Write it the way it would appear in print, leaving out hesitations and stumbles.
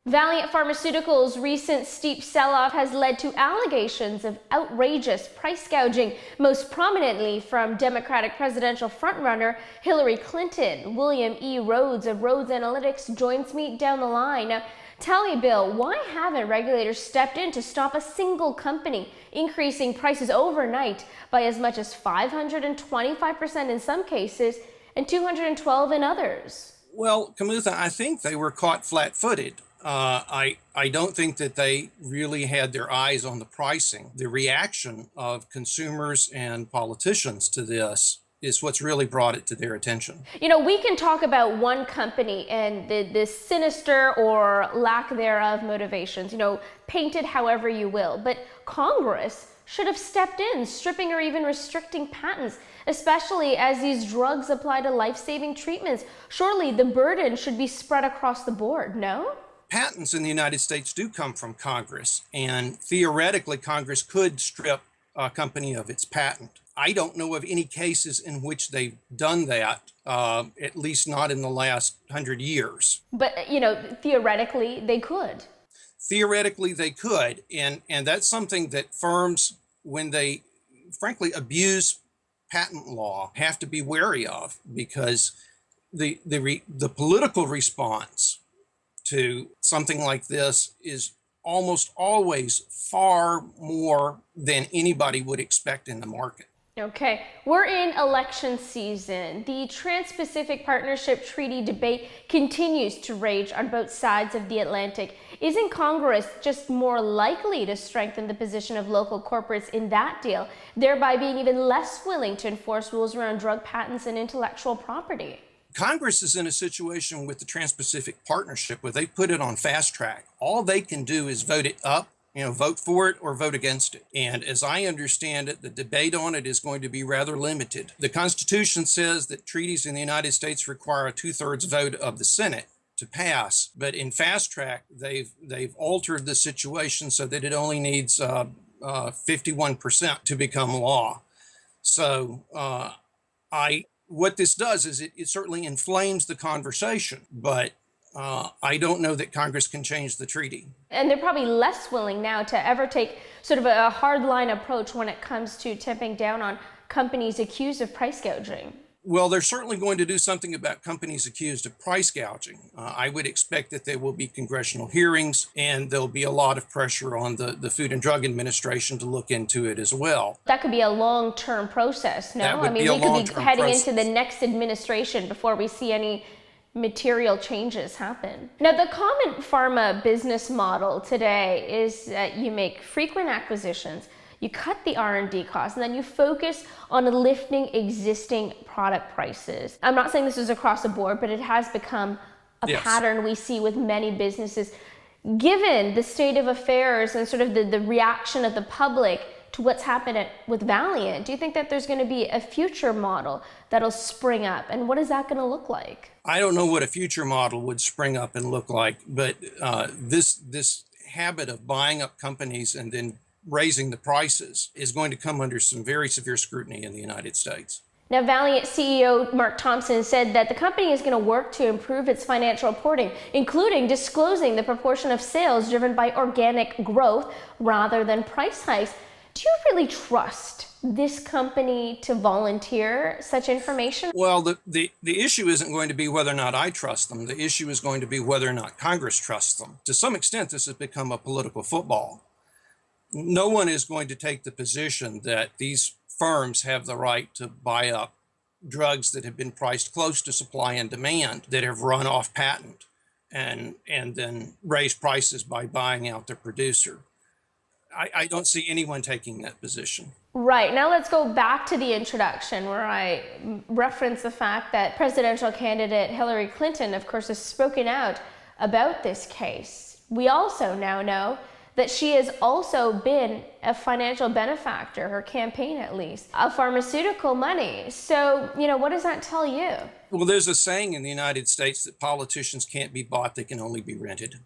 Valeant Pharmaceuticals' recent steep sell-off has led to allegations of outrageous price gouging, most prominently from Democratic presidential frontrunner Hillary Clinton. William E. Rhodes of Rhodes Analytics joins me down the line. Now, tell me, Bill, why haven't regulators stepped in to stop a single company increasing prices overnight by as much as 525% in some cases and 212% in others? Well, Kamutha, I think they were caught flat-footed. I don't think that they really had their eyes on the pricing. The reaction of consumers and politicians to this is what's really brought it to their attention. You know, we can talk about one company and the sinister or lack thereof motivations, painted however you will, but Congress should have stepped in, stripping or even restricting patents, especially as these drugs apply to life-saving treatments. Surely the burden should be spread across the board, no? Patents in the United States do come from Congress, and theoretically, Congress could strip a company of its patent. I don't know of any cases in which they've done that, at least not in the last 100 years. But, theoretically, they could. Theoretically, they could, and that's something that firms, when they, frankly, abuse patent law, have to be wary of, because the political response to something like this is almost always far more than anybody would expect in the market. Okay, we're in election season. The Trans-Pacific Partnership Treaty debate continues to rage on both sides of the Atlantic. Isn't Congress just more likely to strengthen the position of local corporates in that deal, thereby being even less willing to enforce rules around drug patents and intellectual property? Congress is in a situation with the Trans-Pacific Partnership where they put it on fast track. All they can do is vote it up, vote for it or vote against it. And as I understand it, the debate on it is going to be rather limited. The Constitution says that treaties in the United States require a 2/3 vote of the Senate to pass. But in fast track, they've altered the situation so that it only needs 51% to become law. So what this does is it certainly inflames the conversation, but I don't know that Congress can change the treaty. And they're probably less willing now to ever take sort of a hardline approach when it comes to tamping down on companies accused of price gouging. Well, they're certainly going to do something about companies accused of price gouging. I would expect that there will be congressional hearings, and there'll be a lot of pressure on the Food and Drug Administration to look into it as well. That could be a long-term process, no? That would be we a could be heading process. into the next administration before we see any material changes happen. Now, the common pharma business model today is that you make frequent acquisitions, you cut the R&D costs, and then you focus on lifting existing product prices. I'm not saying this is across the board, but it has become a pattern we see with many businesses. Given the state of affairs and sort of the reaction of the public to what's happened with Valeant, do you think that there's going to be a future model that'll spring up? And what is that going to look like? I don't know what a future model would spring up and look like, but this habit of buying up companies and then raising the prices is going to come under some very severe scrutiny in the United States. Now, Valeant CEO Mark Thompson said that the company is going to work to improve its financial reporting, including disclosing the proportion of sales driven by organic growth rather than price hikes. Do you really trust this company to volunteer such information? Well, the issue isn't going to be whether or not I trust them. The issue is going to be whether or not Congress trusts them. To some extent, this has become a political football. No one is going to take the position that these firms have the right to buy up drugs that have been priced close to supply and demand, that have run off patent, and then raise prices by buying out the producer. I don't see anyone taking that position. Right. Now let's go back to the introduction where I referenced the fact that presidential candidate Hillary Clinton, of course, has spoken out about this case. We also now know that she has also been a financial benefactor, her campaign at least, of pharmaceutical money. So, what does that tell you? Well, there's a saying in the United States that politicians can't be bought, they can only be rented.